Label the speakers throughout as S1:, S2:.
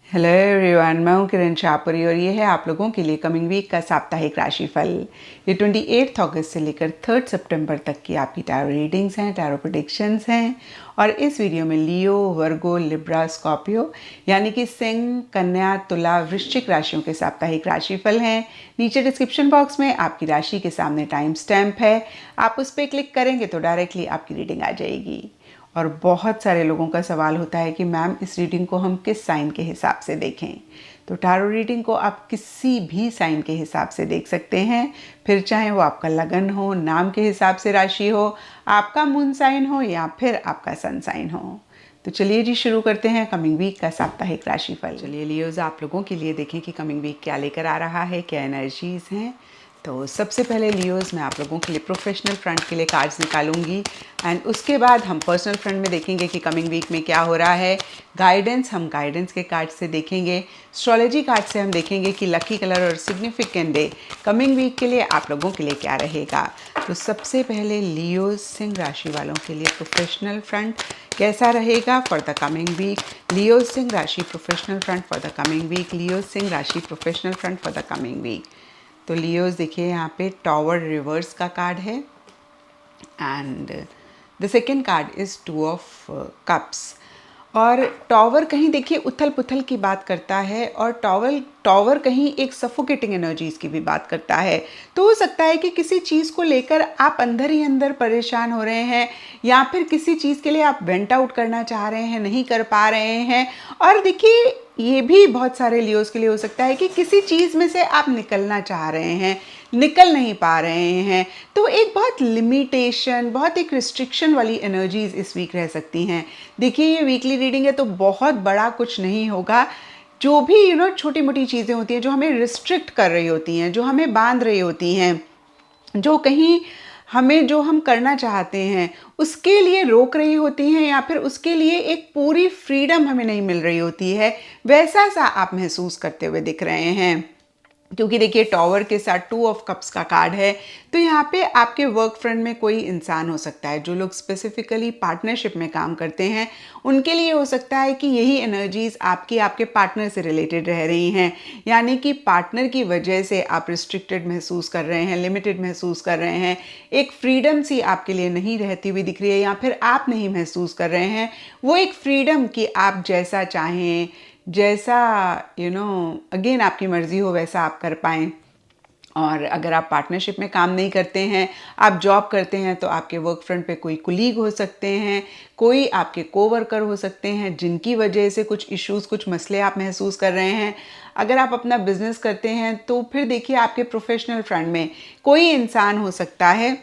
S1: Hello everyone, मैं हूं किरण शाहपुरी और ये है आप लोगों के लिए कमिंग वीक का साप्ताहिक राशिफल। ये 28 अगस्त से लेकर 3 सितंबर तक की आपकी टैरो रीडिंग्स हैं, टैरो प्रेडिक्शंस हैं। और इस वीडियो में लियो, वर्गो, लिब्रा, स्कॉर्पियो यानी कि सिंह, कन्या, तुला, वृश्चिक राशियों के साप्ताहिक राशिफल हैं। नीचे डिस्क्रिप्शन बॉक्स में आपकी राशि के सामने टाइम स्टैम्प है, आप उस पर क्लिक करेंगे तो डायरेक्टली आपकी रीडिंग आ जाएगी। और बहुत सारे लोगों का सवाल होता है कि मैम इस रीडिंग को हम किस साइन के हिसाब से देखें। तो टैरो रीडिंग को आप किसी भी साइन के हिसाब से देख सकते हैं, फिर चाहे वो आपका लगन हो, नाम के हिसाब से राशि हो, आपका मून साइन हो या फिर आपका सन साइन हो। तो चलिए जी शुरू करते हैं कमिंग वीक का साप्ताहिक राशिफल। चलिए लियोज, आप लोगों के लिए देखें कि कमिंग वीक क्या लेकर आ रहा है, क्या एनर्जीज हैं। तो सबसे पहले लियोज, मैं आप लोगों के लिए प्रोफेशनल फ्रंट के लिए कार्ड्स निकालूंगी एंड उसके बाद हम पर्सनल फ्रंट में देखेंगे कि कमिंग वीक में क्या हो रहा है। गाइडेंस हम गाइडेंस के कार्ड से देखेंगे। एस्ट्रोलॉजी कार्ड से हम देखेंगे कि लकी कलर और सिग्निफिकेंट डे कमिंग वीक के लिए आप लोगों के लिए क्या रहेगा। तो सबसे पहले लियोज, सिंह राशि वालों के लिए प्रोफेशनल फ्रंट कैसा रहेगा for the coming week. Leos सिंह राशि professional front for the coming week. Leos सिंह राशि professional front for the coming week. तो लियोज देखिए, यहाँ पे टॉवर रिवर्स का कार्ड है and the second card is 2 of cups. और टॉवर कहीं देखिए उथल पुथल की बात करता है और टॉवर कहीं एक सफोकेटिंग एनर्जीज की भी बात करता है। तो हो सकता है कि किसी चीज़ को लेकर आप अंदर ही अंदर परेशान हो रहे हैं या फिर किसी चीज़ के लिए आप वेंट आउट करना चाह रहे हैं, नहीं कर पा रहे हैं। और देखिए ये भी बहुत सारे लियोस के लिए हो सकता है कि किसी चीज़ में से आप निकलना चाह रहे हैं, निकल नहीं पा रहे हैं। तो एक बहुत लिमिटेशन, बहुत एक रिस्ट्रिक्शन वाली एनर्जीज इस वीक रह सकती हैं। देखिए ये वीकली रीडिंग है तो बहुत बड़ा कुछ नहीं होगा। जो भी छोटी मोटी चीज़ें होती हैं जो हमें रिस्ट्रिक्ट कर रही होती हैं, जो हमें बांध रही होती हैं, जो कहीं हमें जो हम करना चाहते हैं उसके लिए रोक रही होती हैं या फिर उसके लिए एक पूरी फ्रीडम हमें नहीं मिल रही होती है, वैसा सा आप महसूस करते हुए दिख रहे हैं। क्योंकि देखिए टॉवर के साथ 2 ऑफ कप्स का कार्ड है। तो यहाँ पे आपके वर्क फ्रंट में कोई इंसान हो सकता है, जो लोग स्पेसिफिकली पार्टनरशिप में काम करते हैं उनके लिए हो सकता है कि यही एनर्जीज आपके पार्टनर से रिलेटेड रह रही हैं। यानी कि पार्टनर की वजह से आप रिस्ट्रिक्टेड महसूस कर रहे हैं, लिमिटेड महसूस कर रहे हैं, एक फ्रीडम सी आपके लिए नहीं रहती हुई दिख रही है या फिर आप नहीं महसूस कर रहे हैं वो एक फ्रीडम कि आप जैसा चाहें, जैसा अगेन आपकी मर्जी हो वैसा आप कर पाएँ। और अगर आप पार्टनरशिप में काम नहीं करते हैं, आप जॉब करते हैं, तो आपके वर्क फ्रंट पे कोई कुलीग हो सकते हैं, कोई आपके कोवर्कर हो सकते हैं जिनकी वजह से कुछ इश्यूज, कुछ मसले आप महसूस कर रहे हैं। अगर आप अपना बिजनेस करते हैं तो फिर देखिए आपके प्रोफेशनल फ्रंट में कोई इंसान हो सकता है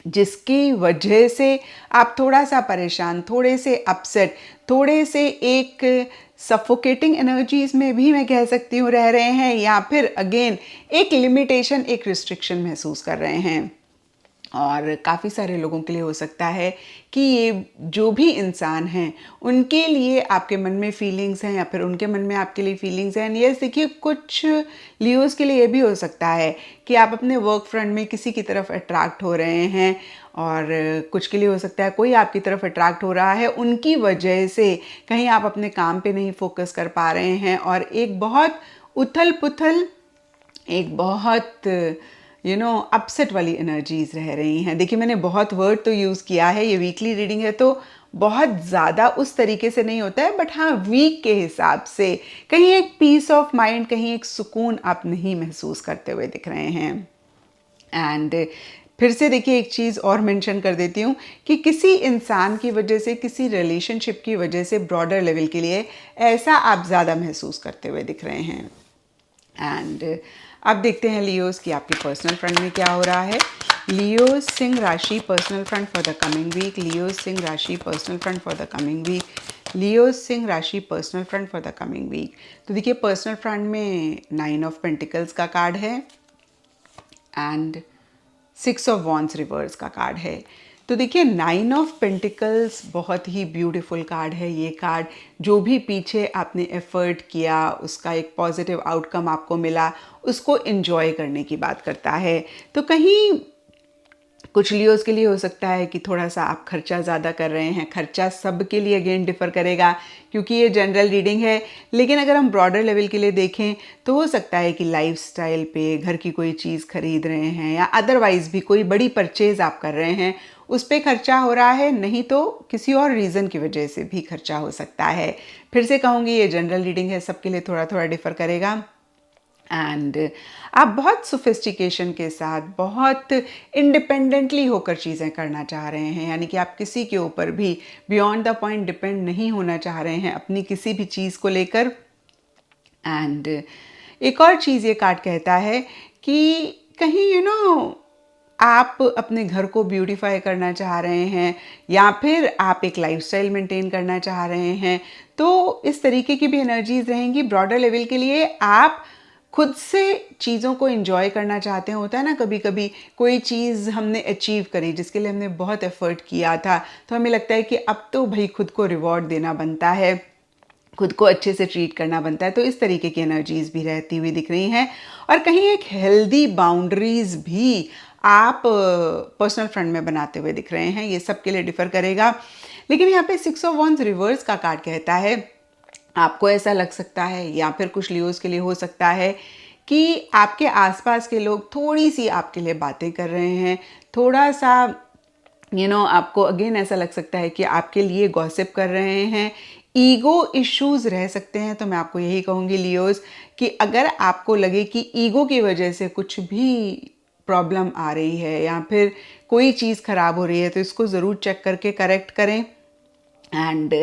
S1: जिसकी वजह से आप थोड़ा सा परेशान, थोड़े से अपसेट, थोड़े से एक सफोकेटिंग एनर्जीज में भी मैं कह सकती हूँ रह रहे हैं या फिर अगेन एक लिमिटेशन, एक रिस्ट्रिक्शन महसूस कर रहे हैं। और काफ़ी सारे लोगों के लिए हो सकता है कि ये जो भी इंसान हैं उनके लिए आपके मन में फीलिंग्स हैं या फिर उनके मन में आपके लिए फीलिंग्स हैं। यस देखिए, कुछ लियोज के लिए ये भी हो सकता है कि आप अपने वर्क फ्रंट में किसी की तरफ अट्रैक्ट हो रहे हैं और कुछ के लिए हो सकता है कोई आपकी तरफ अट्रैक्ट हो रहा है, उनकी वजह से कहीं आप अपने काम पे नहीं फोकस कर पा रहे हैं और एक बहुत उथल पुथल, एक बहुत अपसेट वाली एनर्जीज रह रही हैं। देखिए मैंने बहुत वर्ड तो यूज़ किया है, ये वीकली रीडिंग है तो बहुत ज़्यादा उस तरीके से नहीं होता है, बट हाँ वीक के हिसाब से कहीं एक पीस ऑफ माइंड, कहीं एक सुकून आप नहीं महसूस करते हुए दिख रहे हैं। एंड फिर से देखिए एक चीज़ और मेंशन कर देती हूँ कि किसी इंसान की वजह से, किसी रिलेशनशिप की वजह से ब्रॉडर लेवल के लिए ऐसा आप ज़्यादा महसूस करते हुए दिख रहे हैं। एंड अब देखते हैं लियोस कि आपके पर्सनल फ्रंट में क्या हो रहा है। लियोस सिंह राशि personal front for the coming week. Leos सिंह राशि personal front for the coming week. Leos सिंह राशि personal front for the coming week. तो देखिए पर्सनल फ्रंट में 9 ऑफ पेंटिकल्स का कार्ड है एंड 6 ऑफ वॉन्ड्स रिवर्स का कार्ड है। तो देखिए 9 ऑफ पेंटिकल्स बहुत ही ब्यूटीफुल कार्ड है। ये कार्ड जो भी पीछे आपने एफर्ट किया उसका एक पॉजिटिव आउटकम आपको मिला, उसको एंजॉय करने की बात करता है। तो कहीं कुछ लियोज़ के लिए हो सकता है कि थोड़ा सा आप खर्चा ज़्यादा कर रहे हैं। खर्चा सब के लिए अगेन डिफ़र करेगा क्योंकि ये जनरल रीडिंग है, लेकिन अगर हम ब्रॉडर लेवल के लिए देखें तो हो सकता है कि लाइफ़स्टाइल पे, घर की कोई चीज़ खरीद रहे हैं या अदरवाइज़ भी कोई बड़ी परचेज़ आप कर रहे हैं, उस पे खर्चा हो रहा है, नहीं तो किसी और रीज़न की वजह से भी खर्चा हो सकता है। फिर से कहूँगी ये जनरल रीडिंग है, सबके लिए थोड़ा-थोड़ा डिफ़र करेगा। एंड आप बहुत सोफिस्टिकेशन के साथ, बहुत इंडिपेंडेंटली होकर चीज़ें करना चाह रहे हैं, यानी कि आप किसी के ऊपर भी बियॉन्ड द पॉइंट डिपेंड नहीं होना चाह रहे हैं अपनी किसी भी चीज़ को लेकर। एंड एक और चीज़ ये कार्ड कहता है कि कहीं आप अपने घर को ब्यूटीफाई करना चाह रहे हैं या फिर आप एक लाइफस्टाइल मेंटेन करना चाह रहे हैं, तो इस तरीके की भी एनर्जीज रहेंगी। ब्रॉडर लेवल के लिए आप खुद से चीज़ों को एंजॉय करना चाहते हैं। होता है ना, कभी कभी कोई चीज़ हमने अचीव करी जिसके लिए हमने बहुत एफर्ट किया था, तो हमें लगता है कि अब तो भाई खुद को रिवॉर्ड देना बनता है, खुद को अच्छे से ट्रीट करना बनता है। तो इस तरीके की एनर्जीज भी रहती हुई दिख रही हैं। और कहीं एक हेल्दी बाउंड्रीज भी आप पर्सनल फ्रंट में बनाते हुए दिख रहे हैं। ये सबके लिए डिफर करेगा। लेकिन यहाँ पे 6 ऑफ वंस रिवर्स का कार्ड कहता है, आपको ऐसा लग सकता है या फिर कुछ लियोज के लिए हो सकता है कि आपके आसपास के लोग थोड़ी सी आपके लिए बातें कर रहे हैं, थोड़ा सा आपको अगेन ऐसा लग सकता है कि आपके लिए गॉसिप कर रहे हैं। ईगो इश्यूज रह सकते हैं। तो मैं आपको यही कहूँगी लियोज कि अगर आपको लगे कि ईगो की वजह से कुछ भी प्रॉब्लम आ रही है या फिर कोई चीज़ ख़राब हो रही है, तो इसको ज़रूर चेक करके करेक्ट करें। एंड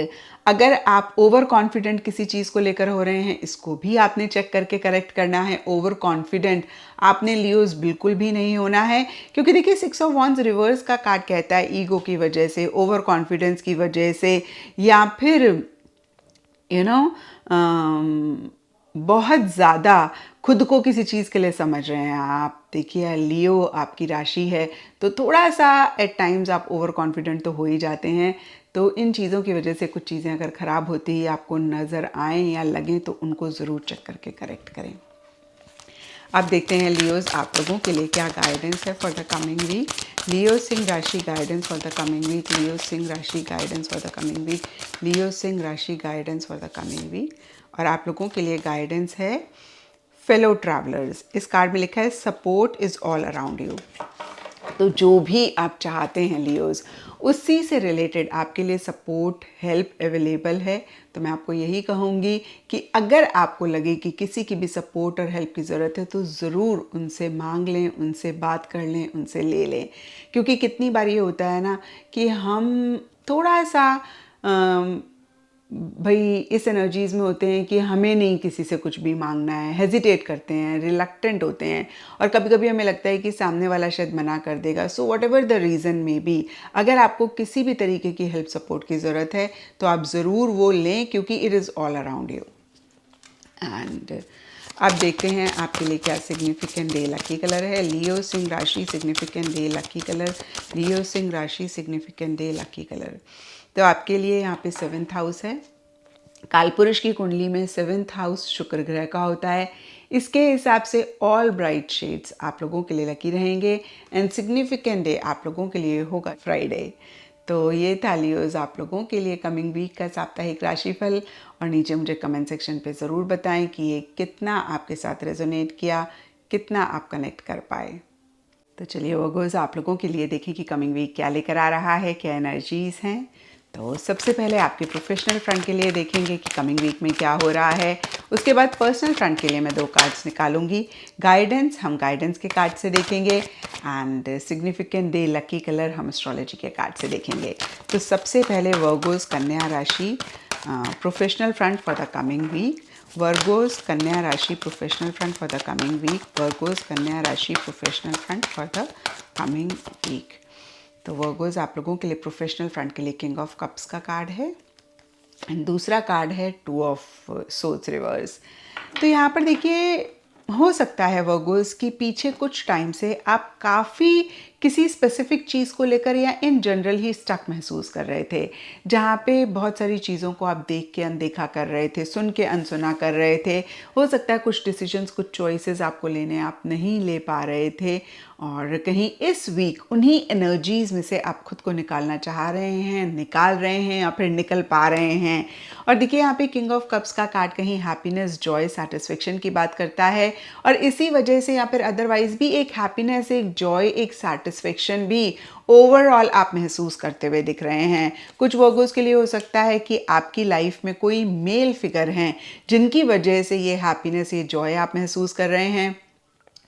S1: अगर आप ओवर कॉन्फिडेंट किसी चीज़ को लेकर हो रहे हैं, इसको भी आपने चेक करके करेक्ट करना है। ओवर कॉन्फिडेंट आपने लियोज बिल्कुल भी नहीं होना है, क्योंकि देखिए 6 ऑफ वंस रिवर्स का कार्ड कहता है ईगो की वजह से, ओवर कॉन्फिडेंस की वजह से, या फिर बहुत ज़्यादा खुद को किसी चीज़ के लिए समझ रहे हैं आप। देखिए लियो आपकी राशि है, तो थोड़ा सा एट टाइम्स आप ओवर कॉन्फिडेंट तो हो ही जाते हैं। तो इन चीज़ों की वजह से कुछ चीज़ें अगर ख़राब होती है, आपको नज़र आएँ या लगें, तो उनको ज़रूर चेक करके करेक्ट करें। अब देखते हैं लियोज आप लोगों के लिए क्या गाइडेंस है for the coming week. Leo सिंह राशि guidance for the coming week. Leo सिंह राशि guidance for the coming week. Leo सिंह राशि guidance for the coming week. और आप लोगों के लिए गाइडेंस है फेलो ट्रैवलर्स। इस कार्ड में लिखा है support is all around you. तो जो भी आप चाहते हैं लियोज, उसी से रिलेटेड आपके लिए सपोर्ट, हेल्प अवेलेबल है। तो मैं आपको यही कहूँगी कि अगर आपको लगे कि किसी की भी सपोर्ट और हेल्प की ज़रूरत है, तो ज़रूर उनसे मांग लें, उनसे बात कर लें, उनसे ले लें। क्योंकि कितनी बार ये होता है ना कि हम थोड़ा सा भाई इस एनर्जीज़ में होते हैं कि हमें नहीं किसी से कुछ भी मांगना है, हेजिटेट करते हैं, रिलक्टेंट होते हैं, और कभी कभी हमें लगता है कि सामने वाला शायद मना कर देगा। So what ever the reason में बी, अगर आपको किसी भी तरीके की हेल्प सपोर्ट की ज़रूरत है, तो आप ज़रूर वो लें, क्योंकि it is all around you. And अब देखते हैं आपके लिए क्या सिग्निफिकेंट डे लकी कलर है। लियो सिंह राशि सिग्निफिकेंट डे लकी कलर। लियो सिंह राशि सिग्निफिकेंट डे लकी कलर। तो आपके लिए यहाँ पे 7th हाउस है। कालपुरुष की कुंडली में 7th हाउस शुक्र ग्रह का होता है। इसके हिसाब से ऑल ब्राइट शेड्स आप लोगों के लिए लकी रहेंगे। एंड सिग्निफिकेंट डे आप लोगों के लिए होगा फ्राइडे। तो ये था लियोज आप लोगों के लिए कमिंग वीक का साप्ताहिक राशिफल। और नीचे मुझे कमेंट सेक्शन पे ज़रूर बताएं कि ये कितना आपके साथ रेजोनेट किया, कितना आप कनेक्ट कर पाए। तो चलिए वर्गोस आप लोगों के लिए देखें कि कमिंग वीक क्या लेकर आ रहा है, क्या एनर्जीज़ हैं। तो सबसे पहले आपके प्रोफेशनल फ्रंट के लिए देखेंगे कि कमिंग वीक में क्या हो रहा है। उसके बाद पर्सनल फ्रंट के लिए मैं 2 कार्ड्स निकालूंगी। गाइडेंस हम गाइडेंस के कार्ड से देखेंगे, and significant day lucky colour हम एस्ट्रोलॉजी के कार्ड से देखेंगे। तो सबसे पहले वर्गोस कन्या राशि professional front for the coming week. Virgos कन्या राशि professional front for the coming week. Virgos कन्या राशि professional front for the coming week. तो वर्गोस आप लोगों के लिए प्रोफेशनल फ्रंट के लिए किंग ऑफ कप्स का कार्ड है, एंड दूसरा कार्ड है 2 ऑफ सोर्ड्स रिवर्स। तो यहाँ पर देखिए हो सकता है वर्गोस कि पीछे कुछ टाइम से आप काफ़ी किसी स्पेसिफिक चीज़ को लेकर या इन जनरल ही स्टक महसूस कर रहे थे, जहाँ पे बहुत सारी चीज़ों को आप देख के अनदेखा कर रहे थे, सुन के अनसुना कर रहे थे। हो सकता है कुछ डिसीजंस, कुछ चॉइसेस आपको लेने आप नहीं ले पा रहे थे, और कहीं इस वीक उन्हीं एनर्जीज़ में से आप खुद को निकालना चाह रहे हैं, निकाल रहे हैं या फिर निकल पा रहे हैं। और देखिए यहाँ पे किंग ऑफ कप्स का कार्ड कहीं हैप्पीनेस, जॉय, सैटिस्फैक्शन की बात करता है, और इसी वजह से या फिर अदरवाइज भी एक हैप्पीनेस, एक जॉय, एक सैटिस्फैक्शन भी ओवरऑल आप महसूस करते हुए दिख रहे हैं। कुछ वर्गोस के लिए हो सकता है कि आपकी लाइफ में कोई मेल फिगर हैं जिनकी वजह से ये हैप्पीनेस, ये जॉय आप महसूस कर रहे हैं।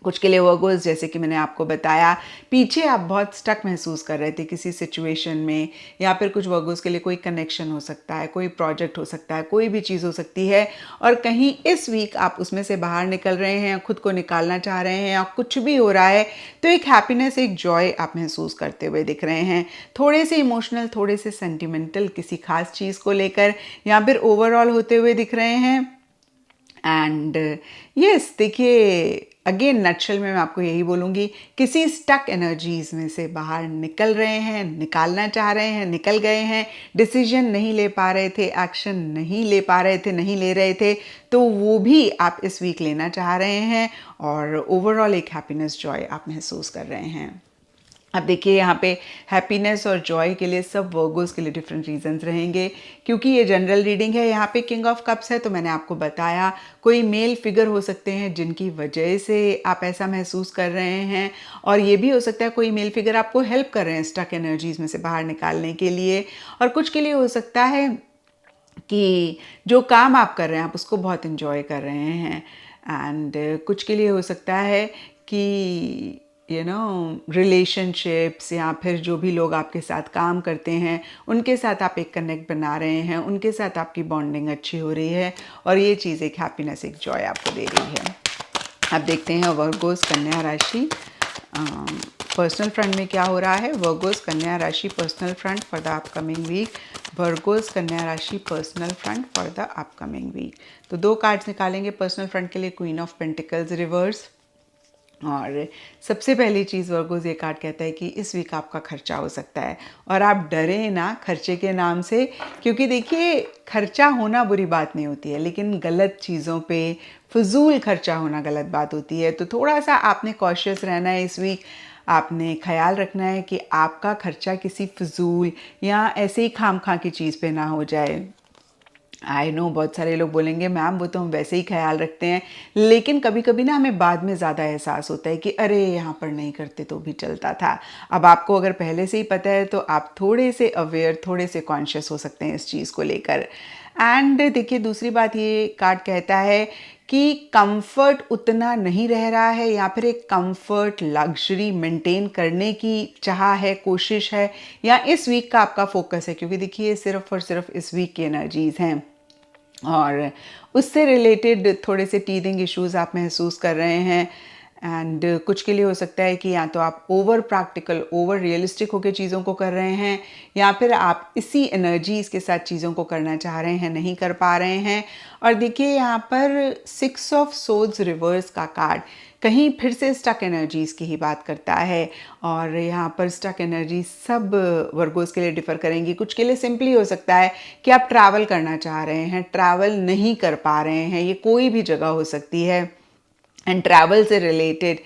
S1: कुछ के लिए वर्गोस, जैसे कि मैंने आपको बताया, पीछे आप बहुत स्टक महसूस कर रहे थे किसी सिचुएशन में, या फिर कुछ वर्गोस के लिए कोई कनेक्शन हो सकता है, कोई प्रोजेक्ट हो सकता है, कोई भी चीज़ हो सकती है, और कहीं इस वीक आप उसमें से बाहर निकल रहे हैं, खुद को निकालना चाह रहे हैं, या कुछ भी हो रहा है तो एक हैप्पीनेस, एक जॉय आप महसूस करते हुए दिख रहे हैं। थोड़े से इमोशनल, थोड़े से सेंटिमेंटल किसी खास चीज़ को लेकर या फिर ओवरऑल होते हुए दिख रहे हैं। एंड यस, देखिए अगेन नटशेल में मैं आपको यही बोलूँगी, किसी स्टक एनर्जीज़ में से बाहर निकल रहे हैं, निकालना चाह रहे हैं, निकल गए हैं, डिसीजन नहीं ले पा रहे थे, एक्शन नहीं ले पा रहे थे, नहीं ले रहे थे, तो वो भी आप इस वीक लेना चाह रहे हैं, और ओवरऑल एक हैप्पीनेस, जॉय आप महसूस कर रहे हैं। अब देखिए यहाँ पे हैप्पीनेस और जॉय के लिए सब वर्गोस के लिए डिफरेंट रीजंस रहेंगे, क्योंकि ये जनरल रीडिंग है। यहाँ पे किंग ऑफ कप्स है, तो मैंने आपको बताया कोई मेल फिगर हो सकते हैं जिनकी वजह से आप ऐसा महसूस कर रहे हैं, और ये भी हो सकता है कोई मेल फिगर आपको हेल्प कर रहे हैं स्टक एनर्जीज में से बाहर निकालने के लिए। और कुछ के लिए हो सकता है कि जो काम आप कर रहे हैं आप उसको बहुत इन्जॉय कर रहे हैं, एंड कुछ के लिए हो सकता है कि रिलेशनशिप्स या फिर जो भी लोग आपके साथ काम करते हैं उनके साथ आप एक कनेक्ट बना रहे हैं, उनके साथ आपकी बॉन्डिंग अच्छी हो रही है, और ये चीज़ एक हैप्पीनेस, एक जॉय आपको दे रही है। अब देखते हैं वर्गोस कन्या राशि पर्सनल फ्रंट में क्या हो रहा है। वर्गोस कन्या राशि personal front for the upcoming week. Virgos कन्या राशि personal front for the upcoming week. तो 2 कार्ड्स निकालेंगे पर्सनल फ्रंट के लिए, क्वीन ऑफ पेंटिकल्स रिवर्स। और सबसे पहली चीज़ वर्गोस, ये कार्ड कहता है कि इस वीक आपका खर्चा हो सकता है, और आप डरे ना खर्चे के नाम से, क्योंकि देखिए खर्चा होना बुरी बात नहीं होती है, लेकिन गलत चीज़ों पे फजूल खर्चा होना गलत बात होती है। तो थोड़ा सा आपने कॉशियस रहना है इस वीक। आपने ख्याल रखना है कि आपका खर्चा किसी फजूल या ऐसे ही खाम खा की चीज़ पे ना हो जाए। आई नो बहुत सारे लोग बोलेंगे मैम वो तो हम वैसे ही ख्याल रखते हैं, लेकिन कभी कभी ना हमें बाद में ज़्यादा एहसास होता है कि अरे यहाँ पर नहीं करते तो भी चलता था। अब आपको अगर पहले से ही पता है तो आप थोड़े से अवेयर, थोड़े से कॉन्शियस हो सकते हैं इस चीज़ को लेकर। एंड देखिए दूसरी बात, ये कार्ड कहता है कि कंफर्ट उतना नहीं रह रहा है, या फिर एक कंफर्ट, लग्जरी मेंटेन करने की चाह है, कोशिश है, या इस वीक का आपका फोकस है, क्योंकि देखिए सिर्फ और सिर्फ इस वीक की एनर्जीज हैं, और उससे रिलेटेड थोड़े से टीथिंग इश्यूज आप महसूस कर रहे हैं। एंड कुछ के लिए हो सकता है कि या तो आप ओवर प्रैक्टिकल, ओवर रियलिस्टिक होकर चीज़ों को कर रहे हैं, या फिर आप इसी एनर्जीज के साथ चीज़ों को करना चाह रहे हैं, नहीं कर पा रहे हैं। और देखिए यहाँ पर 6 ऑफ सोर्ड्स रिवर्स का कार्ड कहीं फिर से स्टक एनर्जीज की ही बात करता है, और यहाँ पर स्टक एनर्जी सब वर्गोस के लिए डिफर करेंगी। कुछ के लिए सिंपली हो सकता है कि आप ट्रैवल करना चाह रहे हैं, ट्रैवल नहीं कर पा रहे हैं, ये कोई भी जगह हो सकती है, एंड ट्रैवल से रिलेटेड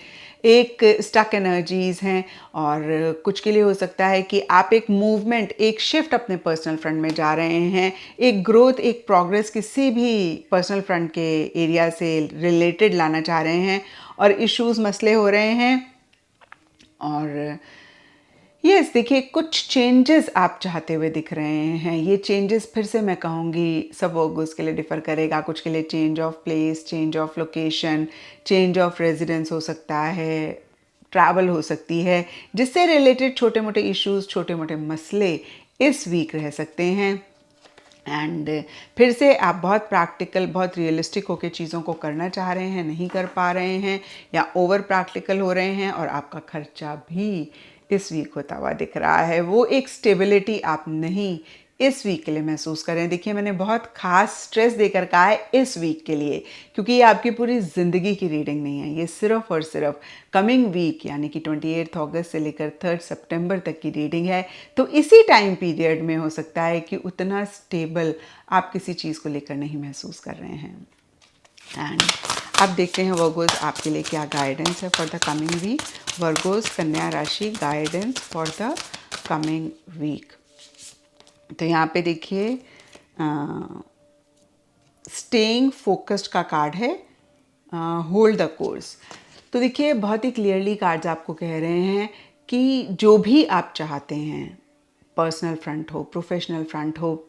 S1: एक स्टक एनर्जीज हैं। और कुछ के लिए हो सकता है कि आप एक मूवमेंट, एक शिफ्ट अपने पर्सनल फ्रंट में जा रहे हैं, एक ग्रोथ, एक प्रोग्रेस किसी भी पर्सनल फ्रंट के एरिया से रिलेटेड लाना चाह रहे हैं, और इश्यूज, मसले हो रहे हैं। और यस देखिए कुछ चेंजेस आप चाहते हुए दिख रहे हैं। ये चेंजेस फिर से मैं कहूँगी सब वर्गोस के लिए डिफ़र करेगा। कुछ के लिए change of place, change of location, change of residence हो सकता है, ट्रैवल हो सकती है, जिससे रिलेटेड छोटे मोटे इश्यूज, छोटे मोटे मसले इस वीक रह सकते हैं। एंड फिर से आप बहुत प्रैक्टिकल, बहुत रियलिस्टिक होकर चीज़ों को करना चाह रहे हैं, नहीं कर पा रहे हैं, या ओवर प्रैक्टिकल हो रहे हैं, और आपका खर्चा भी इस वीक होता हुआ दिख रहा है। वो एक स्टेबिलिटी आप नहीं इस वीक के लिए महसूस करें। देखिए मैंने बहुत खास स्ट्रेस देकर कहा है इस वीक के लिए, क्योंकि ये आपकी पूरी ज़िंदगी की रीडिंग नहीं है, ये सिर्फ और सिर्फ कमिंग वीक यानी कि 28 अगस्त से लेकर 3 सितंबर तक की रीडिंग है। तो इसी टाइम पीरियड में हो सकता है कि उतना स्टेबल आप किसी चीज़ को लेकर नहीं महसूस कर रहे हैं। एंड अब देखते हैं वर्गोस आपके लिए क्या गाइडेंस है for the coming week. Virgos कन्या राशि guidance for the coming week. तो यहाँ पे देखिए स्टेइंग फोकस्ड का कार्ड है, होल्ड द कोर्स। तो देखिए बहुत ही क्लियरली कार्ड्स आपको कह रहे हैं कि जो भी आप चाहते हैं, पर्सनल फ्रंट हो, प्रोफेशनल फ्रंट हो,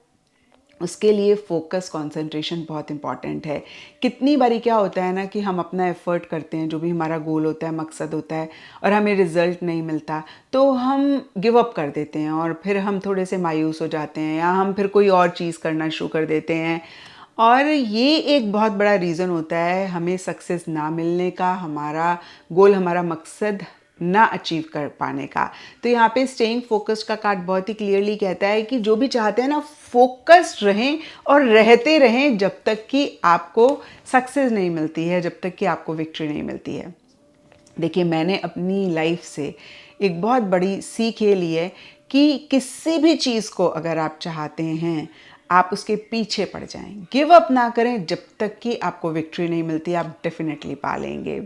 S1: उसके लिए फोकस कंसंट्रेशन बहुत इंपॉर्टेंट है। कितनी बारी क्या होता है ना कि हम अपना एफर्ट करते हैं, जो भी हमारा गोल होता है, मकसद होता है, और हमें रिजल्ट नहीं मिलता तो हम गिव अप कर देते हैं और फिर हम थोड़े से मायूस हो जाते हैं या हम फिर कोई और चीज़ करना शुरू कर देते हैं। और ये एक बहुत बड़ा रीज़न होता है हमें सक्सेस ना मिलने का, हमारा गोल, हमारा मकसद ना अचीव कर पाने का। तो यहाँ पे स्टेइंग फोकस्ड का कार्ड बहुत ही क्लियरली कहता है कि जो भी चाहते हैं ना, फोकस्ड रहें और रहते रहें जब तक कि आपको सक्सेस नहीं मिलती है, जब तक कि आपको विक्ट्री नहीं मिलती है। देखिए मैंने अपनी लाइफ से एक बहुत बड़ी सीख ये ली है कि किसी भी चीज़ को अगर आप चाहते हैं, आप उसके पीछे पड़ जाएं, गिव अप ना करें जब तक कि आपको विक्ट्री नहीं मिलती, आप डेफिनेटली पा लेंगे।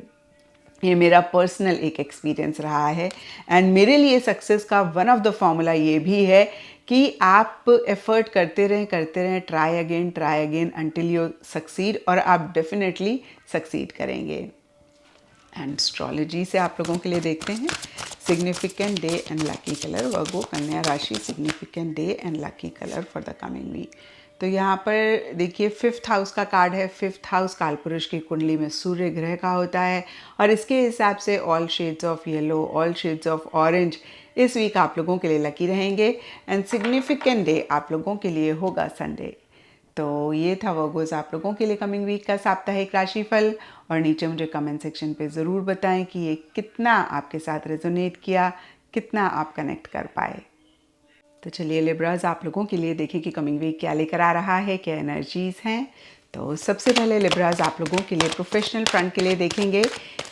S1: ये मेरा पर्सनल एक एक्सपीरियंस रहा है। एंड मेरे लिए सक्सेस का वन ऑफ द फॉर्मूला ये भी है कि आप एफर्ट करते रहें, try again until you succeed, और आप डेफिनेटली सक्सीड करेंगे। एंड एस्ट्रोलॉजी से आप लोगों के लिए देखते हैं significant day and lucky colour. Virgo कन्या राशि, significant day and lucky colour for the coming week. तो यहाँ पर देखिए 5th हाउस का कार्ड है। 5th हाउस कालपुरुष की कुंडली में सूर्य ग्रह का होता है और इसके हिसाब से all shades of yellow, all shades of orange इस वीक आप लोगों के लिए लकी रहेंगे। एंड सिग्निफिकेंट डे आप लोगों के लिए होगा संडे। तो ये था वर्गोस आप लोगों के लिए कमिंग वीक का साप्ताहिक राशिफल। और नीचे मुझे कमेंट सेक्शन पे ज़रूर बताएं कि ये कितना आपके साथ रेजोनेट किया, कितना आप कनेक्ट कर पाए। तो चलिए लिब्राज आप लोगों के लिए देखें कि कमिंग वीक क्या लेकर आ रहा है, क्या एनर्जीज़ हैं। तो सबसे पहले लिब्राज आप लोगों के लिए प्रोफेशनल फ्रंट के लिए देखेंगे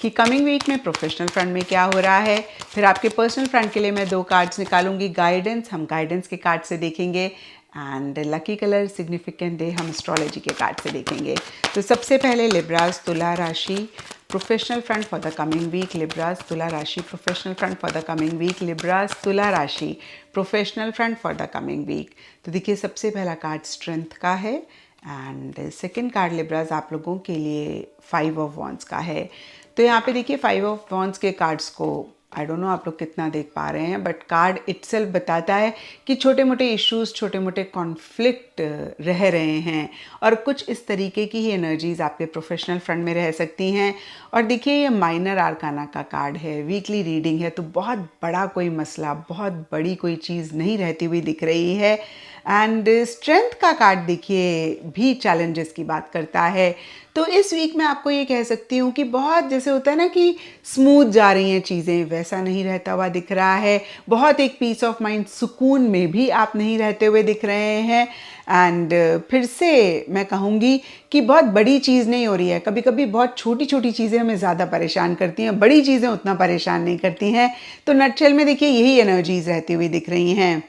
S1: कि कमिंग वीक में प्रोफेशनल फ्रंट में क्या हो रहा है। फिर आपके पर्सनल फ्रंट के लिए मैं 2 कार्ड्स निकालूंगी, गाइडेंस हम गाइडेंस के कार्ड से देखेंगे, and lucky colour significant day हम एस्ट्रोलॉजी के कार्ड से देखेंगे। तो सबसे पहले लिब्राज तुला राशि professional front for the coming week. Libras तुला राशि professional front for the coming week. Libras तुला राशि professional front for the coming week. तो देखिए सबसे पहला कार्ड स्ट्रेंथ का है एंड सेकंड कार्ड लिब्राज आप लोगों के लिए 5 ऑफ वॉन्ड्स का है। तो यहाँ पे देखिए 5 ऑफ वॉन्ड्स के कार्ड्स को आई डोंट नो आप लोग कितना देख पा रहे हैं, बट कार्ड इटसेल्फ बताता है कि छोटे मोटे इश्यूज, छोटे मोटे कॉन्फ्लिक्ट रह रहे हैं और कुछ इस तरीके की ही एनर्जीज आपके प्रोफेशनल फ्रंट में रह सकती हैं। और देखिए ये माइनर आर्काना का कार्ड है, वीकली रीडिंग है, तो बहुत बड़ा कोई मसला, बहुत बड़ी कोई चीज़ नहीं रहती हुई दिख रही है। एंड स्ट्रेंथ का कार्ड देखिए भी चैलेंजेस की बात करता है। तो इस वीक में आपको ये कह सकती हूँ कि बहुत जैसे होता है ना कि स्मूथ जा रही हैं चीज़ें, वैसा नहीं रहता हुआ दिख रहा है। बहुत एक पीस ऑफ माइंड, सुकून में भी आप नहीं रहते हुए दिख रहे हैं। एंड फिर से मैं कहूँगी कि बहुत बड़ी चीज़ नहीं हो रही है। कभी कभी बहुत छोटी छोटी चीज़ें हमें ज़्यादा परेशान करती हैं, बड़ी चीज़ें उतना परेशान नहीं करती हैं। तो नटशेल में देखिए यही एनर्जीज रहती हुई दिख रही हैं।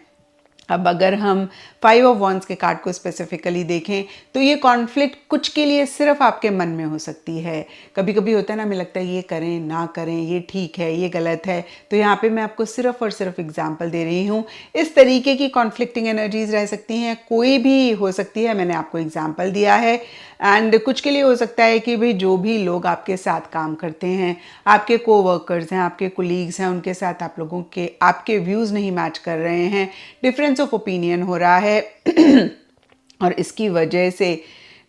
S1: अब अगर हम 5 ऑफ वॉन्ड्स के कार्ड को स्पेसिफिकली देखें तो ये कॉन्फ्लिक्ट कुछ के लिए सिर्फ आपके मन में हो सकती है। कभी कभी होता है ना, हमें लगता है ये करें ना करें, ये ठीक है ये गलत है। तो यहाँ पे मैं आपको सिर्फ और सिर्फ एग्जांपल दे रही हूँ। इस तरीके की कॉन्फ्लिक्टिंग एनर्जीज रह सकती हैं, कोई भी हो सकती है, मैंने आपको एग्जाम्पल दिया है। एंड कुछ के लिए हो सकता है कि भाई जो भी लोग आपके साथ काम करते हैं, आपके कोवर्कर्स हैं, आपके कोलीग्स हैं, उनके साथ आप लोगों के आपके व्यूज़ नहीं मैच कर रहे हैं, डिफरेंस ऑफ ओपिनियन हो रहा है और इसकी वजह से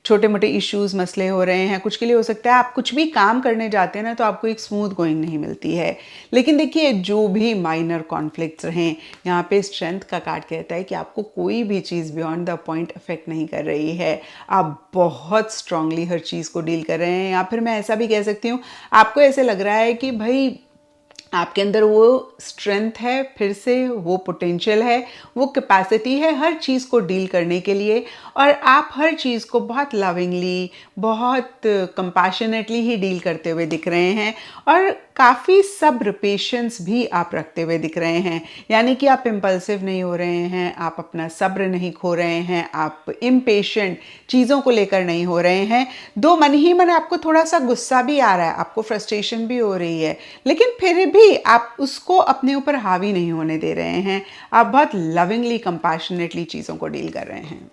S1: छोटे मोटे इश्यूज, मसले हो रहे हैं। कुछ के लिए हो सकता है आप कुछ भी काम करने जाते हैं ना तो आपको एक स्मूथ गोइंग नहीं मिलती है। लेकिन देखिए जो भी माइनर कॉन्फ्लिक्ट्स रहें, यहाँ पे स्ट्रेंथ का कार्ड कहता है कि आपको कोई भी चीज़ बियॉन्ड द पॉइंट अफेक्ट नहीं कर रही है। आप बहुत स्ट्रांगली हर चीज़ को डील कर रहे हैं, या फिर मैं ऐसा भी कह सकती हूँ आपको ऐसे लग रहा है कि भाई आपके अंदर वो स्ट्रेंथ है, फिर से वो पोटेंशियल है, वो कैपेसिटी है हर चीज़ को डील करने के लिए, और आप हर चीज़ को बहुत लविंगली, बहुत कंपैशनेटली ही डील करते हुए दिख रहे हैं, और काफ़ी सब्र, पेशेंस भी आप रखते हुए दिख रहे हैं। यानी कि आप इम्पल्सिव नहीं हो रहे हैं, आप अपना सब्र नहीं खो रहे हैं, आप इम्पेशेंट चीज़ों को लेकर नहीं हो रहे हैं। दो मन ही मन आपको थोड़ा सा गुस्सा भी आ रहा है, आपको फ्रस्ट्रेशन भी हो रही है, लेकिन फिर भी आप उसको अपने ऊपर हावी नहीं होने दे रहे हैं। आप बहुत लविंगली, कंपैशनेटली चीज़ों को डील कर रहे हैं।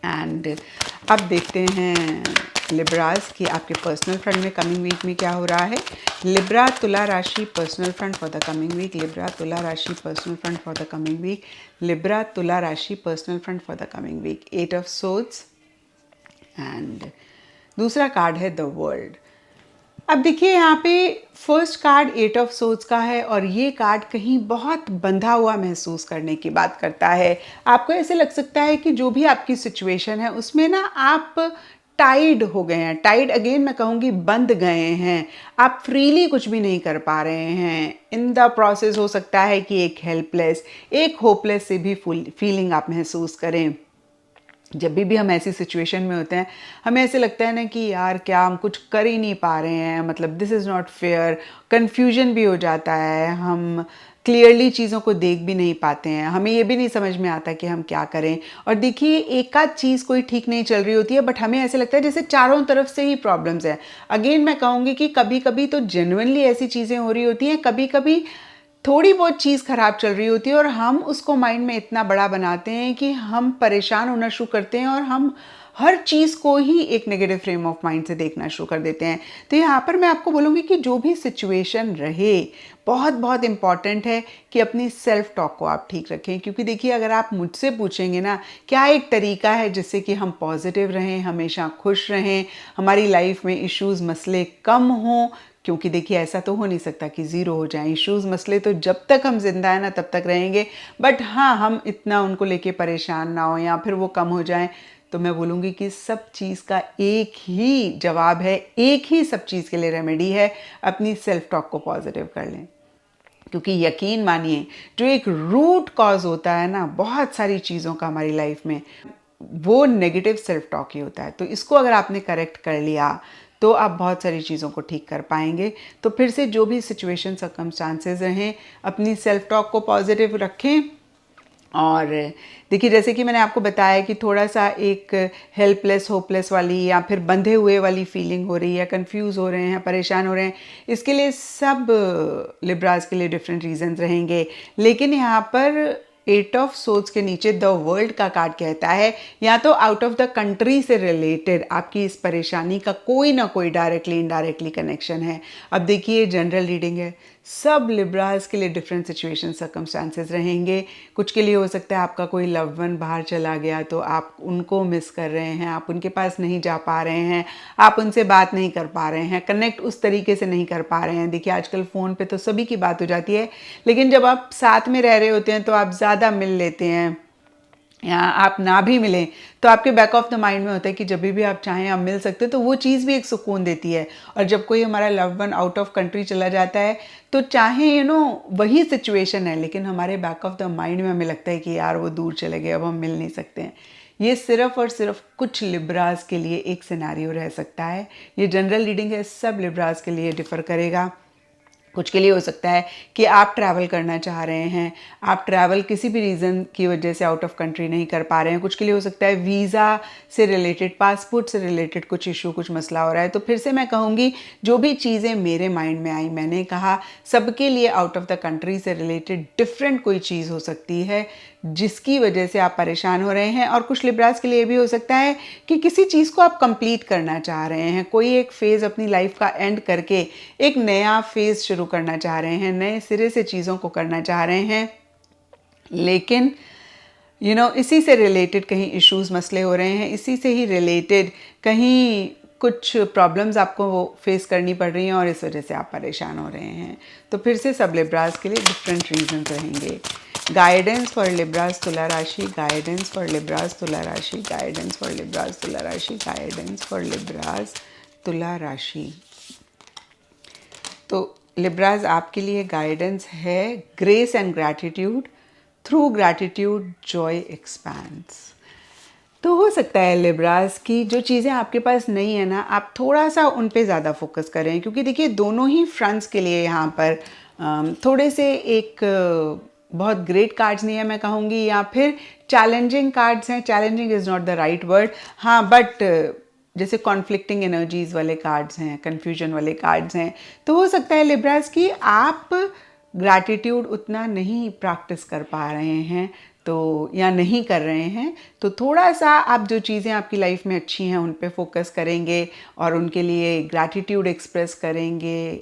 S1: एंड अब देखते हैं लिब्रास की आपके पर्सनल फ्रंट में कमिंग वीक में क्या हो रहा है। लिब्रा तुला राशि personal front for the coming week. Libra तुला राशि personal front for the coming week. Libra तुला राशि personal front for the coming week. 8 of swords and दूसरा कार्ड है द वर्ल्ड। अब देखिए यहाँ पे फर्स्ट कार्ड 8 ऑफ सोर्ड्स का है, और ये कार्ड कहीं बहुत बंधा हुआ महसूस करने की बात करता है। आपको ऐसे लग सकता है कि जो भी आपकी सिचुएशन है उसमें ना आप टाइड हो गए हैं। टाइड अगेन मैं कहूँगी बंध गए हैं, आप फ्रीली कुछ भी नहीं कर पा रहे हैं। इन द प्रोसेस हो सकता है कि एक हेल्पलेस, एक होपलेस से भी फीलिंग आप महसूस करें। जब भी हम ऐसी सिचुएशन में होते हैं, हमें ऐसे लगता है ना कि यार क्या हम कुछ कर ही नहीं पा रहे हैं, मतलब this is not fair. Confusion भी हो जाता है, हम क्लियरली चीज़ों को देख भी नहीं पाते हैं, हमें ये भी नहीं समझ में आता कि हम क्या करें। और देखिए एक आध चीज़ कोई ठीक नहीं चल रही होती है, बट हमें ऐसे लगता है जैसे चारों तरफ से ही प्रॉब्लम्स हैं। अगेन मैं कहूँगी कि कभी कभी तो जेन्युइनली ऐसी चीज़ें हो रही होती हैं, कभी कभी थोड़ी बहुत चीज़ ख़राब चल रही होती है, और हम उसको माइंड में इतना बड़ा बनाते हैं कि हम परेशान होना शुरू करते हैं, और हम हर चीज़ को ही एक नेगेटिव फ्रेम ऑफ माइंड से देखना शुरू कर देते हैं। तो यहाँ पर मैं आपको बोलूँगी कि जो भी सिचुएशन रहे, बहुत बहुत इम्पॉर्टेंट है कि अपनी सेल्फ टॉक को आप ठीक रखें। क्योंकि देखिए अगर आप मुझसे पूछेंगे ना क्या एक तरीका है जिससे कि हम पॉजिटिव रहें, हमेशा खुश रहें, हमारी लाइफ में इश्यूज़ मसले कम हों, क्योंकि देखिए ऐसा तो हो नहीं सकता कि ज़ीरो हो जाएं इश्यूज़ मसले, तो जब तक हम जिंदा हैं ना तब तक रहेंगे। बट हाँ, हम इतना उनको लेके परेशान ना हो या फिर वो कम हो जाएं, तो मैं बोलूँगी कि सब चीज़ का एक ही जवाब है, एक ही सब चीज़ के लिए रेमेडी है, अपनी सेल्फ टॉक को पॉजिटिव कर लें। क्योंकि यकीन मानिए जो एक रूट कॉज होता है ना बहुत सारी चीज़ों का हमारी लाइफ में, वो नेगेटिव सेल्फ टॉक ही होता है। तो इसको अगर आपने करेक्ट कर लिया तो आप बहुत सारी चीज़ों को ठीक कर पाएंगे। तो फिर से जो भी सिचुएशन सर्कमस्टांसेस रहें, अपनी सेल्फ टॉक को पॉजिटिव रखें। और देखिए जैसे कि मैंने आपको बताया कि थोड़ा सा एक हेल्पलेस, होपलेस वाली या फिर बंधे हुए वाली फीलिंग हो रही है, कंफ्यूज हो रहे हैं, परेशान हो रहे हैं, इसके लिए सब लिब्रास के लिए डिफरेंट रीजंस रहेंगे। लेकिन यहाँ पर 8 ऑफ सोर्ड्स के नीचे द वर्ल्ड का कार्ड कहता है या तो आउट ऑफ द कंट्री से रिलेटेड आपकी इस परेशानी का कोई ना कोई डायरेक्टली इनडायरेक्टली कनेक्शन है। अब देखिए जनरल रीडिंग है, सब लिब्रास के लिए डिफरेंट सिचुएशन सर्कमस्टांसेस रहेंगे। कुछ के लिए हो सकता है आपका कोई लव्ड वन बाहर चला गया तो आप उनको मिस कर रहे हैं, आप उनके पास नहीं जा पा रहे हैं, आप उनसे बात नहीं कर पा रहे हैं, कनेक्ट उस तरीके से नहीं कर पा रहे हैं। देखिए आजकल फ़ोन पे तो सभी की बात हो जाती है, लेकिन जब आप साथ में रह रहे होते हैं तो आप ज़्यादा मिल लेते हैं, या आप ना भी मिलें तो आपके बैक ऑफ द माइंड में होता है कि जब भी आप चाहें आप मिल सकते हैं, तो वो चीज़ भी एक सुकून देती है। और जब कोई हमारा loved one out of country चला जाता है तो चाहे वही सिचुएशन है, लेकिन हमारे बैक ऑफ द माइंड में हमें लगता है कि यार वो दूर चले गए, अब हम मिल नहीं सकते हैं। ये सिर्फ और सिर्फ कुछ लिब्रास के लिए एक सिनेरियो रह सकता है। ये जनरल रीडिंग है, सब लिब्रास के लिए डिफ़र करेगा। कुछ के लिए हो सकता है कि आप ट्रैवल करना चाह रहे हैं, आप ट्रैवल किसी भी रीज़न की वजह से आउट ऑफ कंट्री नहीं कर पा रहे हैं। कुछ के लिए हो सकता है वीज़ा से रिलेटेड, पासपोर्ट से रिलेटेड कुछ इशू, कुछ मसला हो रहा है। तो फिर से मैं कहूँगी जो भी चीज़ें मेरे माइंड में आई, मैंने कहा सबके लिए आउट ऑफ द कंट्री से रिलेटेड डिफरेंट कोई चीज़ हो सकती है जिसकी वजह से आप परेशान हो रहे हैं। और कुछ लिब्रास के लिए भी हो सकता है कि किसी चीज़ को आप कंप्लीट करना चाह रहे हैं, कोई एक फेज़ अपनी लाइफ का एंड करके एक नया फेज़ शुरू करना चाह रहे हैं, नए सिरे से चीज़ों को करना चाह रहे हैं। लेकिन इसी से रिलेटेड कहीं इश्यूज़ मसले हो रहे हैं, इसी से ही रिलेटेड कहीं कुछ प्रॉब्लम्स आपको फेस करनी पड़ रही हैं और इस वजह से आप परेशान हो रहे हैं। तो फिर से सब लिब्रास के लिए डिफरेंट रीजंस रहेंगे। गाइडेंस फॉर लिब्रास तुला राशि, गाइडेंस फॉर लिब्रास तुला राशि, गाइडेंस फॉर लिब्रास तुला राशि, गाइडेंस फॉर लिब्रास तुला राशि। तो लिब्राज आपके लिए गाइडेंस है grace and gratitude, through gratitude Joy expands. तो हो सकता है लिब्रास की जो चीज़ें आपके पास नहीं है ना, आप थोड़ा सा उन पे ज़्यादा फोकस करें, क्योंकि देखिए दोनों ही फ्रंट्स के लिए यहाँ पर थोड़े से एक बहुत ग्रेट कार्ड्स नहीं है मैं कहूँगी, या फिर चैलेंजिंग कार्ड्स हैं। Challenging is not the right word, हाँ, बट जैसे कॉन्फ्लिक्टिंग एनर्जीज वाले कार्ड्स हैं, कन्फ्यूजन वाले कार्ड्स हैं। तो हो सकता है लिब्रास की आप ग्रैटिट्यूड उतना नहीं प्रैक्टिस कर पा रहे हैं, तो या नहीं कर रहे हैं, तो थोड़ा सा आप जो चीज़ें आपकी लाइफ में अच्छी हैं उन पे फोकस करेंगे और उनके लिए ग्रैटिट्यूड एक्सप्रेस करेंगे,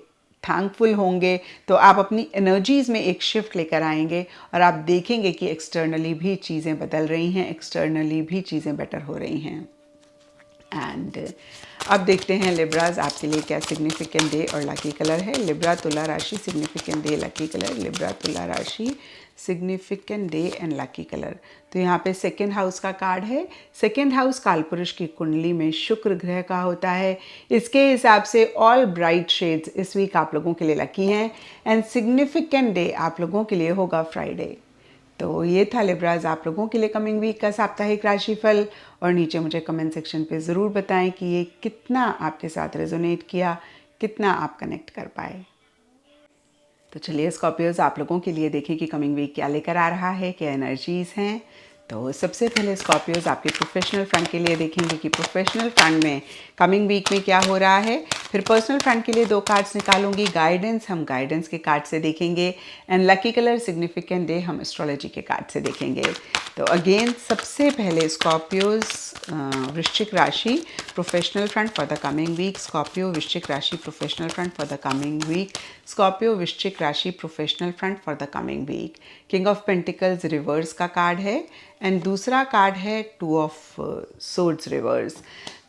S1: थैंकफुल होंगे, तो आप अपनी एनर्जीज़ में एक शिफ्ट लेकर आएंगे और आप देखेंगे कि एक्सटर्नली भी चीज़ें बदल रही हैं, एक्सटर्नली भी चीज़ें बेटर हो रही हैं। एंड अब देखते हैं लिब्राज आपके लिए क्या सिग्निफिकेंट डे और लकी कलर है। लिब्रा तुला राशि, significant day, lucky colour. Libra तुला राशि, significant day and lucky colour. तो यहाँ पे सेकेंड हाउस का कार्ड है। सेकेंड हाउस कालपुरुष की कुंडली में शुक्र ग्रह का होता है। इसके हिसाब से ऑल ब्राइट शेड्स इस वीक आप लोगों के लिए लकी हैं एंड सिग्निफिकेंट डे आप लोगों के लिए होगा फ्राइडे। तो ये था लिब्राज आप लोगों के लिए कमिंग वीक का साप्ताहिक राशिफल। और नीचे मुझे कमेंट सेक्शन पे ज़रूर बताएं कि ये कितना आपके साथ रेजोनेट किया, कितना आप कनेक्ट कर पाए। तो चलिए स्कॉर्पियोज आप लोगों के लिए देखें कि कमिंग वीक क्या लेकर आ रहा है, क्या एनर्जीज़ हैं। तो सबसे पहले स्कॉर्पियोज आपके प्रोफेशनल फ्रंट के लिए देखेंगे कि प्रोफेशनल फ्रंट में कमिंग वीक में क्या हो रहा है। फिर पर्सनल फ्रंट के लिए 2 कार्ड्स निकालूंगी, गाइडेंस हम गाइडेंस के कार्ड से देखेंगे and lucky colour significant day हम एस्ट्रोलॉजी के कार्ड से देखेंगे। तो अगेन सबसे पहले स्कॉर्पियोज वृश्चिक राशि professional front for the coming week. Scorpio वृश्चिक राशि professional front for the coming week. Scorpio वृश्चिक राशि professional front for the coming week. King of pentacles reverse का कार्ड है एंड दूसरा कार्ड है 2 ऑफ सोर्ड्स रिवर्स।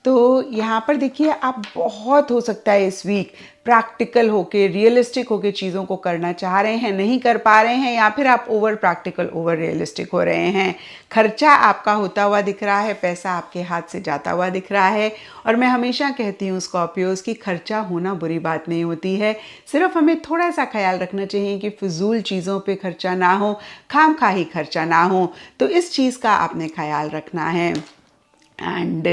S1: तो यहाँ पर देखिए आप बहुत हो सकता है इस वीक प्रैक्टिकल होके, रियलिस्टिक होके चीज़ों को करना चाह रहे हैं, नहीं कर पा रहे हैं, या फिर आप ओवर प्रैक्टिकल, ओवर रियलिस्टिक हो रहे हैं। खर्चा आपका होता हुआ दिख रहा है, पैसा आपके हाथ से जाता हुआ दिख रहा है। और मैं हमेशा कहती हूँ स्कॉर्पियोज की खर्चा होना बुरी बात नहीं होती है, सिर्फ हमें थोड़ा सा ख्याल रखना चाहिए कि फिजूल चीज़ों पे खर्चा ना हो, खामखाही खर्चा ना हो। तो इस चीज़ का आपने ख्याल रखना है। एंड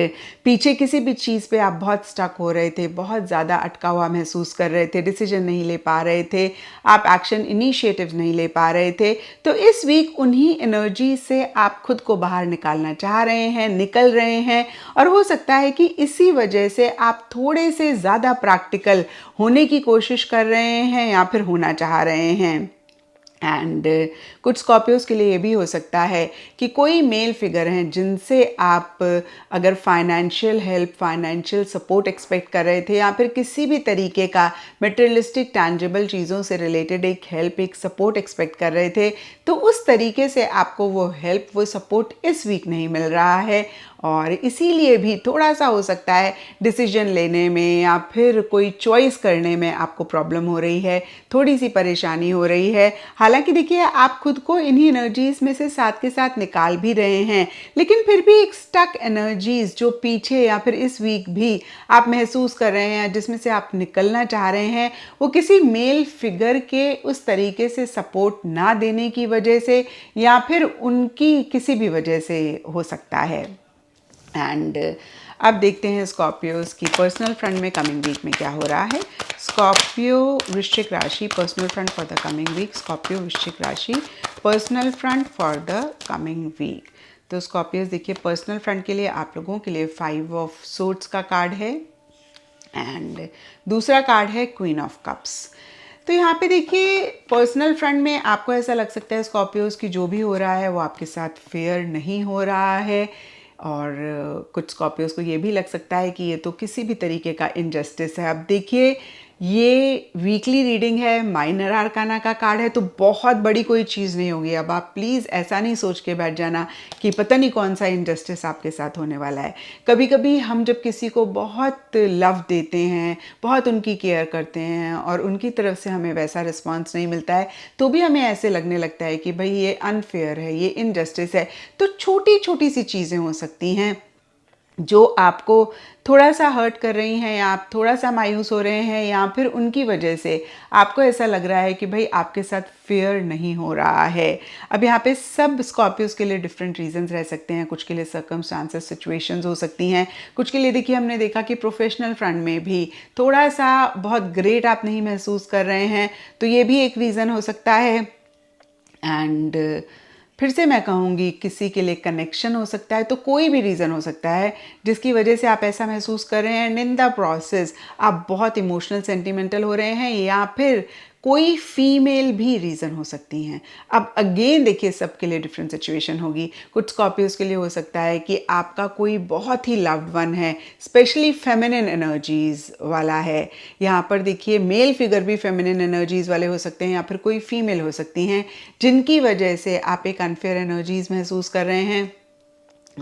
S1: पीछे किसी भी चीज़ पे आप बहुत स्टक हो रहे थे, बहुत ज़्यादा अटका हुआ महसूस कर रहे थे, डिसीजन नहीं ले पा रहे थे, आप एक्शन इनिशिएटिव नहीं ले पा रहे थे, तो इस वीक उन्हीं एनर्जी से आप खुद को बाहर निकालना चाह रहे हैं, निकल रहे हैं। और हो सकता है कि इसी वजह से आप थोड़े से ज़्यादा प्रैक्टिकल होने की कोशिश कर रहे हैं या फिर होना चाह रहे हैं। एंड कुछ स्कॉर्पियोज के लिए ये भी हो सकता है कि कोई मेल फिगर हैं जिनसे आप अगर financial help, financial support expect कर रहे थे, या फिर किसी भी तरीके का मटेरियलिस्टिक टैंजिबल चीज़ों से रिलेटेड एक हेल्प, एक सपोर्ट एक्सपेक्ट कर रहे थे, तो उस तरीके से आपको वो हेल्प, वो सपोर्ट इस वीक नहीं मिल रहा है। और इसीलिए भी थोड़ा सा हो सकता है डिसीजन लेने में या फिर कोई चॉइस करने में आपको प्रॉब्लम हो रही है, थोड़ी सी परेशानी हो रही है। हालांकि देखिए आप खुद को इन्हीं एनर्जीज में से साथ के साथ निकाल भी रहे हैं, लेकिन फिर भी एक स्टक एनर्जीज जो पीछे या फिर इस वीक भी आप महसूस कर रहे हैं, जिसमें से आप निकलना चाह रहे हैं, वो किसी मेल फिगर के उस तरीके से सपोर्ट ना देने की वजह से या फिर उनकी किसी भी वजह से हो सकता है। एंड अब देखते हैं स्कॉर्पियोज की पर्सनल फ्रंट में कमिंग वीक में क्या हो रहा है। स्कॉर्पियो वृश्चिक राशि personal front for the coming week. Scorpio वृश्चिक राशि personal front for the coming week. तो स्कॉर्पियोज देखिए पर्सनल फ्रंट के लिए आप लोगों के लिए 5 ऑफ सोर्ड्स का कार्ड है एंड दूसरा कार्ड है क्वीन ऑफ कप्स। तो यहाँ पे देखिए पर्सनल फ्रंट में आपको ऐसा लग सकता है स्कॉर्पियोज की जो भी हो रहा है वो आपके साथ फेयर नहीं हो रहा है, और कुछ स्कॉर्पियोज को ये भी लग सकता है कि ये तो किसी भी तरीके का इनजस्टिस है। अब देखिए ये वीकली रीडिंग है, माइनर आर्काना का कार्ड है, तो बहुत बड़ी कोई चीज़ नहीं होगी। अब आप प्लीज़ ऐसा नहीं सोच के बैठ जाना कि पता नहीं कौन सा इनजस्टिस आपके साथ होने वाला है। कभी कभी हम जब किसी को बहुत लव देते हैं, बहुत उनकी केयर करते हैं और उनकी तरफ से हमें वैसा रिस्पॉन्स नहीं मिलता है, तो भी हमें ऐसे लगने लगता है कि भाई ये अनफेयर है, ये इनजस्टिस है। तो छोटी छोटी सी चीज़ें हो सकती हैं जो आपको थोड़ा सा हर्ट कर रही हैं, या आप थोड़ा सा मायूस हो रहे हैं, या फिर उनकी वजह से आपको ऐसा लग रहा है कि भाई आपके साथ फेयर नहीं हो रहा है। अब यहाँ पे सब स्कॉर्पियोज के लिए डिफरेंट रीजंस रह सकते हैं। कुछ के लिए सर्कमस्टांसेस, सिचुएशंस हो सकती हैं। कुछ के लिए देखिए हमने देखा कि प्रोफेशनल फ्रंट में भी थोड़ा सा बहुत ग्रेट आप नहीं महसूस कर रहे हैं, तो ये भी एक रीज़न हो सकता है। एंड फिर से मैं कहूँगी किसी के लिए कनेक्शन हो सकता है, तो कोई भी रीज़न हो सकता है जिसकी वजह से आप ऐसा महसूस कर रहे हैं। एंड इन द प्रोसेस आप बहुत इमोशनल, सेंटिमेंटल हो रहे हैं, या फिर कोई फीमेल भी रीज़न हो सकती हैं। अब अगेन देखिए सबके लिए डिफरेंट सिचुएशन होगी। कुछ स्कॉर्पियोज के लिए हो सकता है कि आपका कोई बहुत ही लव्ड वन है, स्पेशली फेमिनिन एनर्जीज वाला है। यहाँ पर देखिए मेल फिगर भी फेमिनिन एनर्जीज वाले हो सकते हैं, या फिर कोई फीमेल हो सकती हैं जिनकी वजह से आप एक अनफेयर एनर्जीज महसूस कर रहे हैं।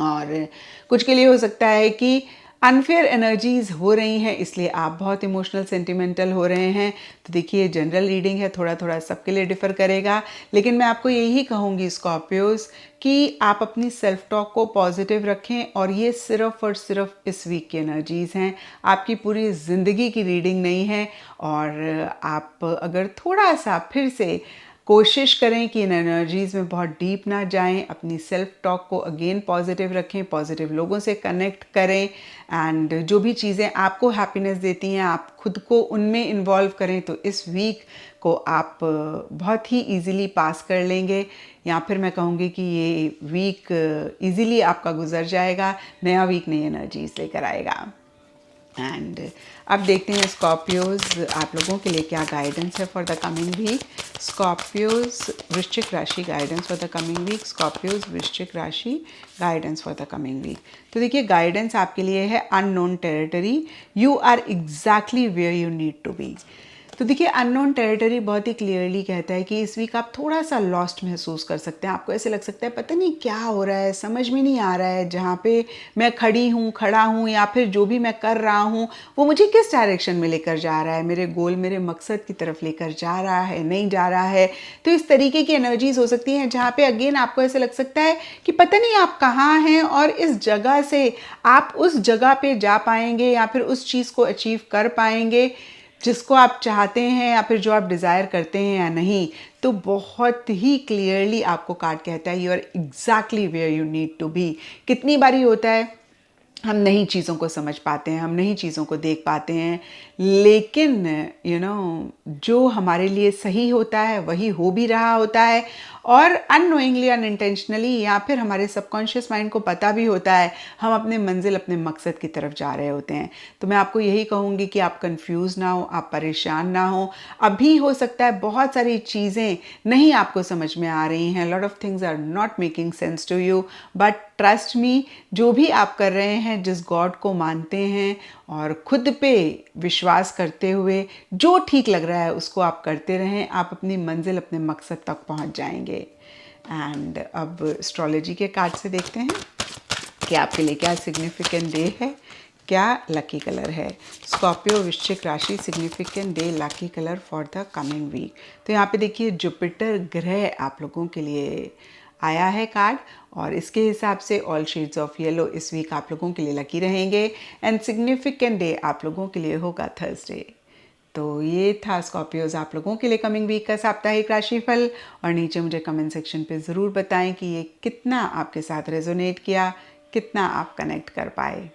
S1: और कुछ के लिए हो सकता है कि अनफेयर एनर्जीज हो रही हैं, इसलिए आप बहुत इमोशनल, सेंटिमेंटल हो रहे हैं। तो देखिए जनरल रीडिंग है, थोड़ा थोड़ा सबके लिए डिफर करेगा, लेकिन मैं आपको यही कहूँगी स्कॉर्पियोज कि आप अपनी सेल्फ टॉक को पॉजिटिव रखें। और ये सिर्फ और सिर्फ इस वीक की एनर्जीज हैं, आपकी पूरी ज़िंदगी की रीडिंग नहीं है। और आप अगर थोड़ा सा फिर से कोशिश करें कि इन एनर्जीज़ में बहुत डीप ना जाएं, अपनी सेल्फ टॉक को अगेन पॉजिटिव रखें, पॉजिटिव लोगों से कनेक्ट करें, एंड जो भी चीज़ें आपको हैप्पीनेस देती हैं आप खुद को उनमें इन्वॉल्व करें। तो इस वीक को आप बहुत ही इजीली पास कर लेंगे, या फिर मैं कहूँगी कि ये वीक इजीली आपका गुजर जाएगा। नया वीक नई एनर्जीज लेकर आएगा। एंड अब देखते हैं स्कॉर्पियोज आप लोगों के लिए क्या गाइडेंस है for the coming week. Scorpios वृश्चिक राशि guidance for the coming week. Scorpios वृश्चिक राशि guidance for the coming week. तो देखिए गाइडेंस आपके लिए है unknown territory, you are exactly where you need to be. तो देखिए अननोन टेरिटरी बहुत ही क्लियरली कहता है कि इस वीक आप थोड़ा सा लॉस्ट महसूस कर सकते हैं। आपको ऐसे लग सकता है पता नहीं क्या हो रहा है, समझ में नहीं आ रहा है जहाँ पे मैं खड़ा हूँ, या फिर जो भी मैं कर रहा हूँ वो मुझे किस डायरेक्शन में लेकर जा रहा है, मेरे गोल, मेरे मकसद की तरफ लेकर जा रहा है, नहीं जा रहा है। तो इस तरीके की एनर्जीज हो सकती हैं जहाँ पे अगेन आपको ऐसे लग सकता है कि पता नहीं आप कहाँ हैं, और इस जगह से आप उस जगह पे जा पाएंगे, या फिर उस चीज़ को अचीव कर पाएंगे जिसको आप चाहते हैं, या फिर जो आप डिज़ायर करते हैं या नहीं। तो बहुत ही क्लियरली आपको कार्ड कहता है you are exactly where you need to be. कितनी बारी होता है हम नई चीज़ों को समझ पाते हैं, हम नई चीज़ों को देख पाते हैं, लेकिन जो हमारे लिए सही होता है वही हो भी रहा होता है, और अननोइंगली, अनइंटेंशनली, या फिर हमारे सबकॉन्शियस माइंड को पता भी होता है हम अपने मंजिल, अपने मकसद की तरफ जा रहे होते हैं। तो मैं आपको यही कहूँगी कि आप कंफ्यूज ना हो, आप परेशान ना हो। अभी हो सकता है बहुत सारी चीज़ें नहीं आपको समझ में आ रही हैं, lot of things are not making sense to you, but trust me, जो भी आप कर रहे हैं, जिस गॉड को मानते हैं और खुद पे विश्वास करते हुए जो ठीक लग रहा है उसको आप करते रहें, आप अपनी मंजिल, अपने मकसद तक पहुंच जाएंगे। एंड अब एस्ट्रोलॉजी के कार्ड से देखते हैं कि आपके लिए क्या सिग्निफिकेंट डे है, क्या लकी कलर है। स्कॉर्पियो वृश्चिक राशि, significant day, lucky colour for the coming week. तो यहाँ पे देखिए जुपिटर ग्रह आप लोगों के लिए आया है कार्ड, और इसके हिसाब से ऑल शेड्स ऑफ येलो इस वीक आप लोगों के लिए लकी रहेंगे। एंड सिग्निफिकेंट डे आप लोगों के लिए होगा थर्सडे। तो ये था स्कॉर्पियोज आप लोगों के लिए कमिंग वीक का साप्ताहिक राशिफल। और नीचे मुझे कमेंट सेक्शन पे ज़रूर बताएं कि ये कितना आपके साथ रेजोनेट किया, कितना आप कनेक्ट कर पाए।